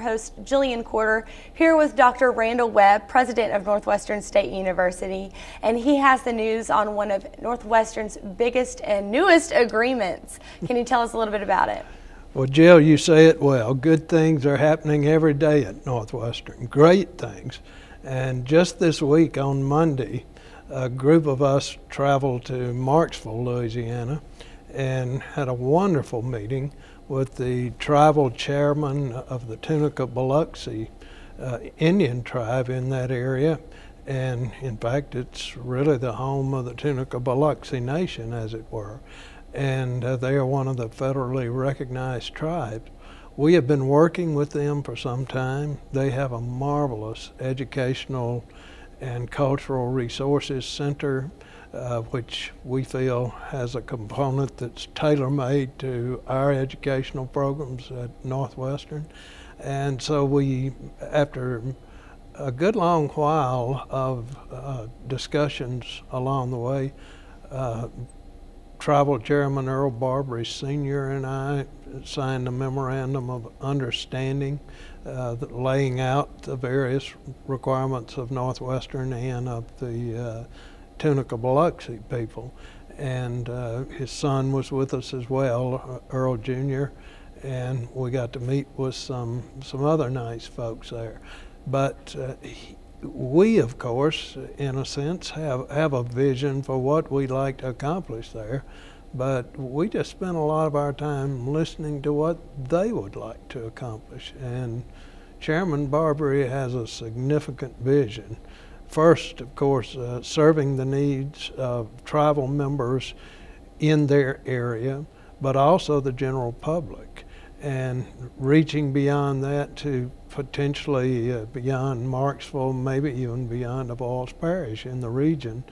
Host Jillian here with Dr. Randall Webb, president of Northwestern State University, and he has the news on one of Northwestern's biggest and newest agreements. Can you tell us a little bit about it? Well, Jill, you say it well. Good things are happening every day at Northwestern. Great things. And just this week on Monday, a group of us traveled to Marksville, Louisiana, and had a wonderful meeting with the tribal chairman of the Tunica Biloxi Indian tribe in that area. And in fact, it's really the home of the Tunica Biloxi Nation, as it were. And they are one of the federally recognized tribes. We have been working with them for some time. They have a marvelous educational and cultural resources center, which we feel has a component that's tailor-made to our educational programs at Northwestern. And so we, after a good long while of discussions along the way, Tribal Chairman Earl Barbary Sr. and I signed a memorandum of understanding laying out the various requirements of Northwestern and of the Tunica Biloxi people. And his son was with us as well, Earl Jr., and we got to meet with some other nice folks there. But we, of course, in a sense, have a vision for what we'd like to accomplish there, but we just spent a lot of our time listening to what they would like to accomplish. And Chairman Barbary has a significant vision. First, of course, serving the needs of tribal members in their area, but also the general public, and reaching beyond that to potentially beyond Marksville, maybe even beyond Avoyelles Parish in the region,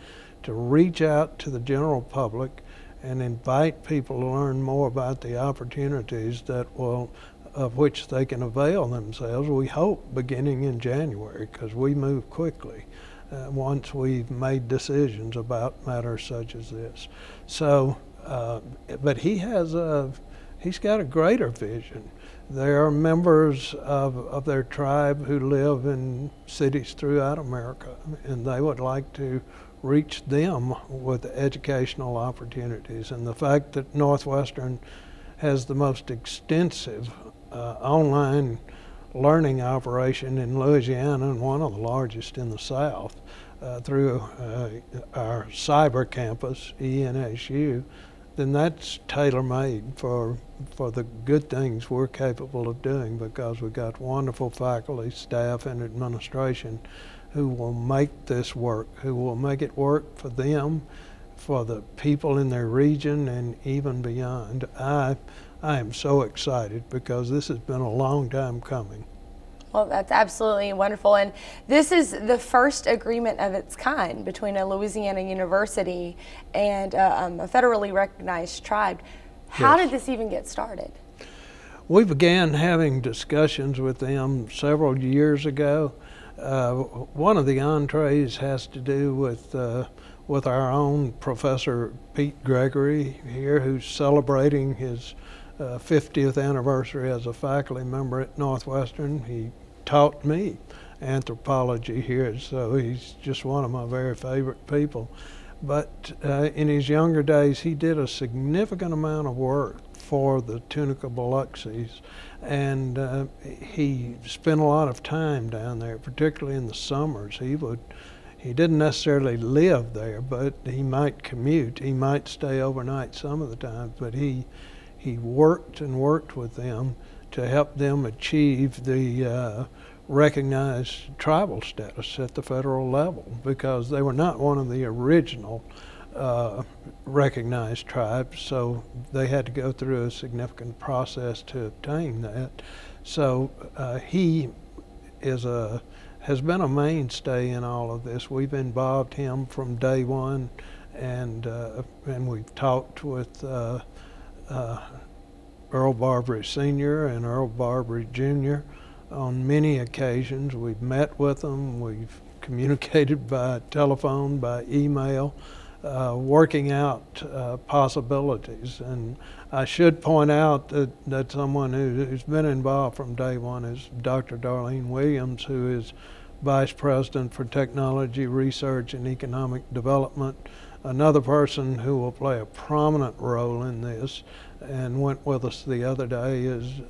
to reach out to the general public and invite people to learn more about the opportunities of which they can avail themselves, we hope, beginning in January, because we move quickly once we've made decisions about matters such as this. So, but he's got a greater vision. There are members of their tribe who live in cities throughout America, and they would like to reach them with educational opportunities. And the fact that Northwestern has the most extensive online learning operation in Louisiana, and one of the largest in the South, through our cyber campus, ENSU, then that's tailor-made for the good things we're capable of doing, because we've got wonderful faculty, staff, and administration who will make this work, who will make it work for them, for the people in their region, and even beyond. I am so excited because this has been a long time coming. Well, that's absolutely wonderful. And this is the first agreement of its kind between a Louisiana university and a federally recognized tribe. How did this even get started? We began having discussions with them several years ago. One of the entrees has to do with our own Professor Pete Gregory here, who's celebrating his 50th anniversary as a faculty member at Northwestern. He taught me anthropology here, so he's just one of my very favorite people. But in his younger days, he did a significant amount of work for the Tunica Biloxis, and he spent a lot of time down there, particularly in the summers. He didn't necessarily live there, but he might commute. He might stay overnight some of the time, but he worked and worked with them to help them achieve the recognized tribal status at the federal level, because they were not one of the original recognized tribes, so they had to go through a significant process to obtain that. So he has been a mainstay in all of this. We've involved him from day one, and we've talked with Earl Barbary Sr. and Earl Barbary Jr. on many occasions. We've met with them, we've communicated by telephone, by email, working out possibilities. And I should point out that someone who's been involved from day one is Dr. Darlene Williams, who is Vice President for Technology, Research, and Economic Development. Another person who will play a prominent role in this and went with us the other day is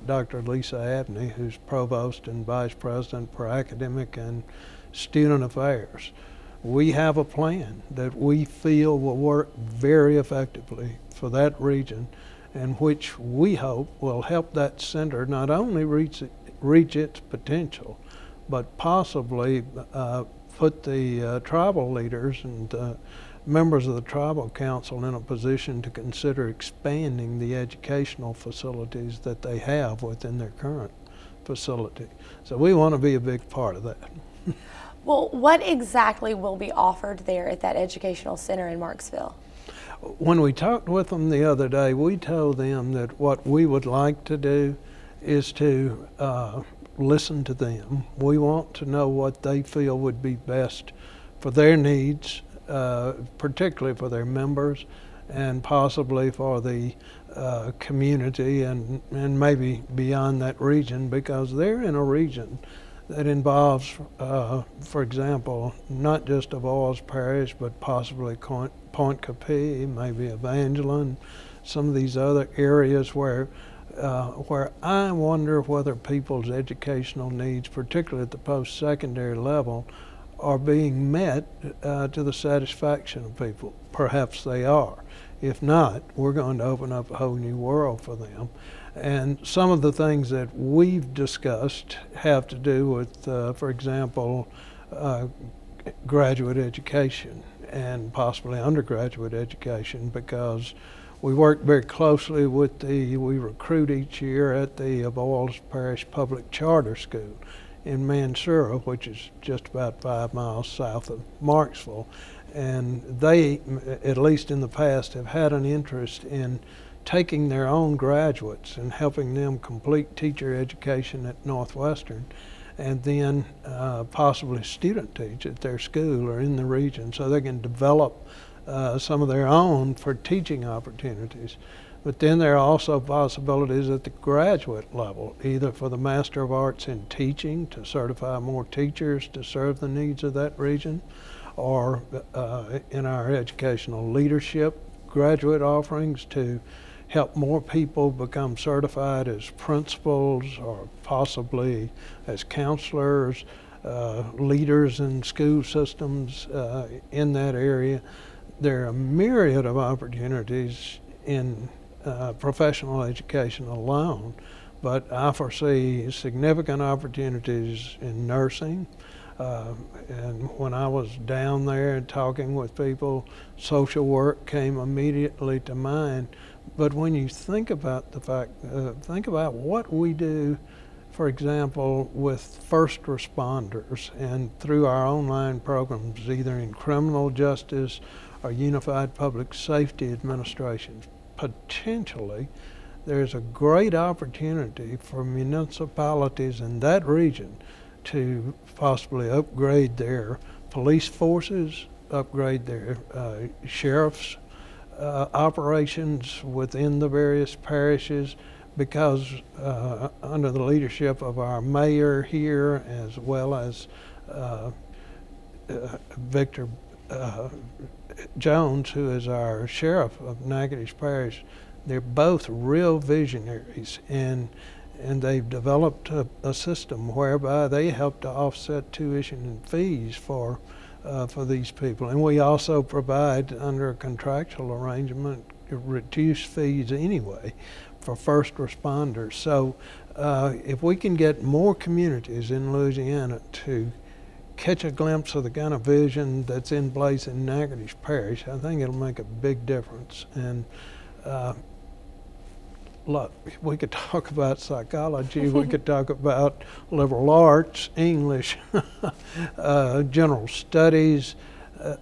Dr. Lisa Abney, who's Provost and Vice President for Academic and Student Affairs. We have a plan that we feel will work very effectively for that region, and which we hope will help that center not only reach its potential, but possibly put the tribal leaders and members of the tribal council in a position to consider expanding the educational facilities that they have within their current facility. So we want to be a big part of that. Well, what exactly will be offered there at that educational center in Marksville? When we talked with them the other day, we told them that what we would like to do is to listen to them. We want to know what they feel would be best for their needs, particularly for their members and possibly for the community and maybe beyond that region, because they're in a region that involves, for example, not just Avoyelles Parish, but possibly Point Capee, maybe Evangeline, some of these other areas where I wonder whether people's educational needs, particularly at the post-secondary level, are being met to the satisfaction of people. Perhaps they are. If not, we're going to open up a whole new world for them. And some of the things that we've discussed have to do with, for example, graduate education and possibly undergraduate education, because we work very closely with we recruit each year at the Avoyelles Parish Public Charter School in Mansura, which is just about 5 miles south of Marksville. And they, at least in the past, have had an interest in taking their own graduates and helping them complete teacher education at Northwestern, and then possibly student teach at their school or in the region, so they can develop some of their own for teaching opportunities. But then there are also possibilities at the graduate level, either for the Master of Arts in Teaching to certify more teachers to serve the needs of that region, or in our educational leadership graduate offerings to help more people become certified as principals or possibly as counselors, leaders in school systems in that area. There are a myriad of opportunities in professional education alone, but I foresee significant opportunities in nursing. And when I was down there and talking with people, social work came immediately to mind. But when you think about the fact, think about what we do, for example, with first responders and through our online programs, either in criminal justice or unified public safety administration. Potentially, there's a great opportunity for municipalities in that region to possibly upgrade their police forces, upgrade their sheriff's operations within the various parishes, because under the leadership of our mayor here, as well as Victor Jones, who is our sheriff of Natchitoches Parish, they're both real visionaries, and they've developed a system whereby they help to offset tuition and fees for these people. And we also provide, under a contractual arrangement, reduced fees anyway for first responders. So if we can get more communities in Louisiana to catch a glimpse of the kind of vision that's in place in Natchitoches Parish, I think it'll make a big difference. And look, we could talk about psychology, we could talk about liberal arts, English, general studies.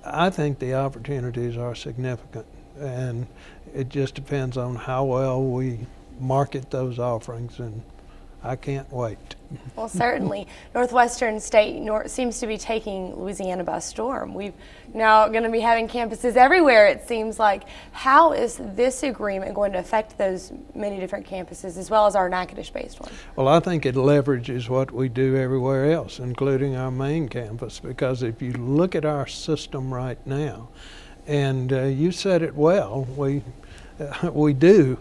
I think the opportunities are significant, and it just depends on how well we market those offerings, and I can't wait. Well, certainly. Northwestern State seems to be taking Louisiana by storm. We've now going to be having campuses everywhere, it seems like. How is this agreement going to affect those many different campuses as well as our Natchitoches-based one? Well, I think it leverages what we do everywhere else, including our main campus, because if you look at our system right now, and you said it well, we do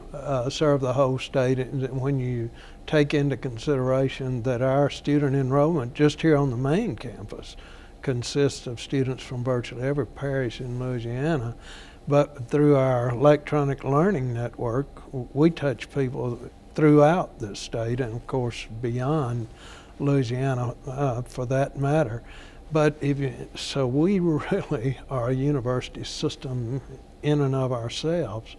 serve the whole state. When you take into consideration that our student enrollment just here on the main campus consists of students from virtually every parish in Louisiana, but through our electronic learning network, we touch people throughout the state and of course beyond Louisiana for that matter. But so we really are a university system in and of ourselves.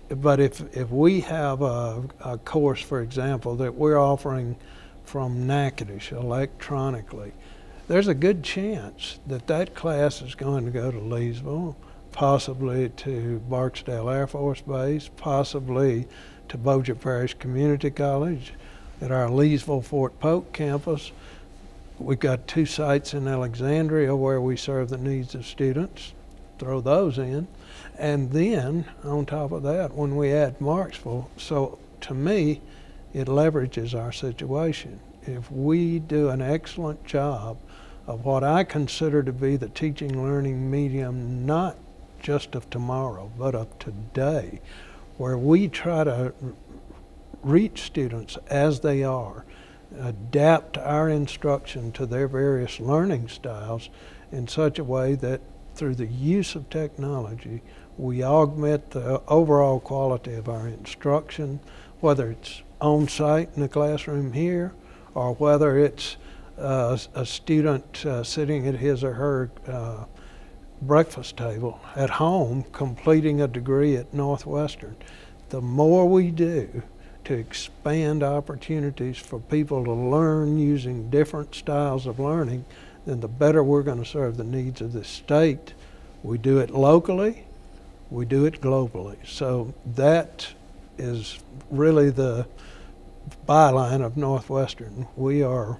But if we have a course, for example, that we're offering from Natchitoches electronically, there's a good chance that that class is going to go to Leesville, possibly to Barksdale Air Force Base, possibly to Bossier Parish Community College, at our Leesville-Fort Polk campus. We've got 2 sites in Alexandria where we serve the needs of students. Throw those in. And then, on top of that, when we add Marksville, so to me, it leverages our situation. If we do an excellent job of what I consider to be the teaching learning medium, not just of tomorrow, but of today, where we try to reach students as they are, adapt our instruction to their various learning styles in such a way that through the use of technology, we augment the overall quality of our instruction, whether it's on site in the classroom here, or whether it's a student sitting at his or her breakfast table at home completing a degree at Northwestern. The more we do to expand opportunities for people to learn using different styles of learning, then the better we're going to serve the needs of the state. We do it locally, we do it globally. So that is really the byline of Northwestern. We're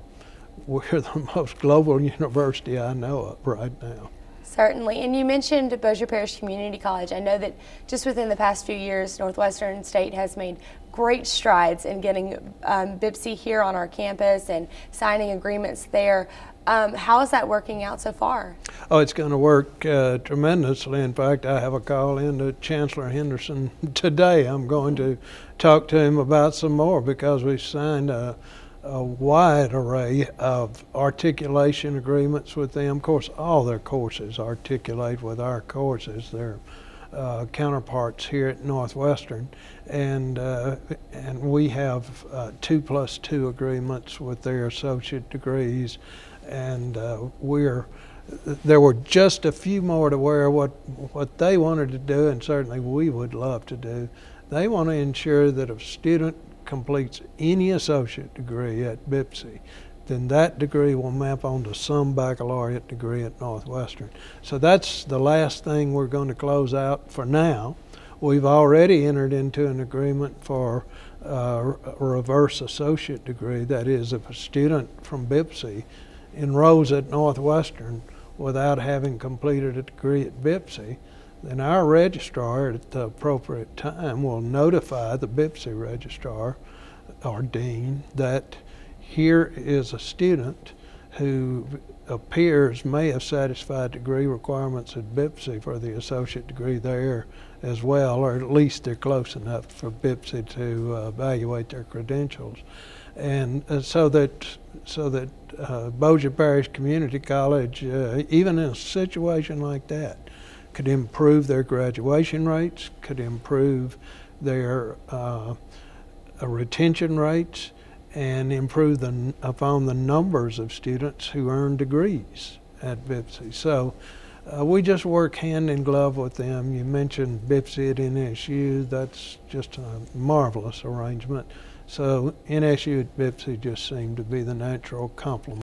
the most global university I know of right now. Certainly. And you mentioned Bossier Parish Community College. I know that just within the past few years, Northwestern State has made great strides in getting BIPSI here on our campus and signing agreements there. How is that working out so far? Oh, it's going to work tremendously. In fact, I have a call in to Chancellor Henderson today. I'm going to talk to him about some more because we've signed a wide array of articulation agreements with them. Of course, all their courses articulate with our courses. They're counterparts here at Northwestern, and we have 2+2 agreements with their associate degrees, and there were just a few more to where what they wanted to do, and certainly we would love to do. They want to ensure that if a student completes any associate degree at BIPSI, then that degree will map onto some baccalaureate degree at Northwestern. So that's the last thing we're going to close out for now. We've already entered into an agreement for a reverse associate degree. That is, if a student from BIPSI enrolls at Northwestern without having completed a degree at BIPSI, then our registrar at the appropriate time will notify the BIPSI registrar or dean that here is a student who may have satisfied degree requirements at BIPSI for the associate degree there as well, or at least they're close enough for BIPSI to evaluate their credentials. And so that Bossier Parish Community College, even in a situation like that, could improve their graduation rates, could improve their retention rates, and improve upon the numbers of students who earn degrees at BIPSI. So we just work hand in glove with them. You mentioned BIPSI at NSU. That's just a marvelous arrangement. So NSU at BIPSI just seemed to be the natural complement.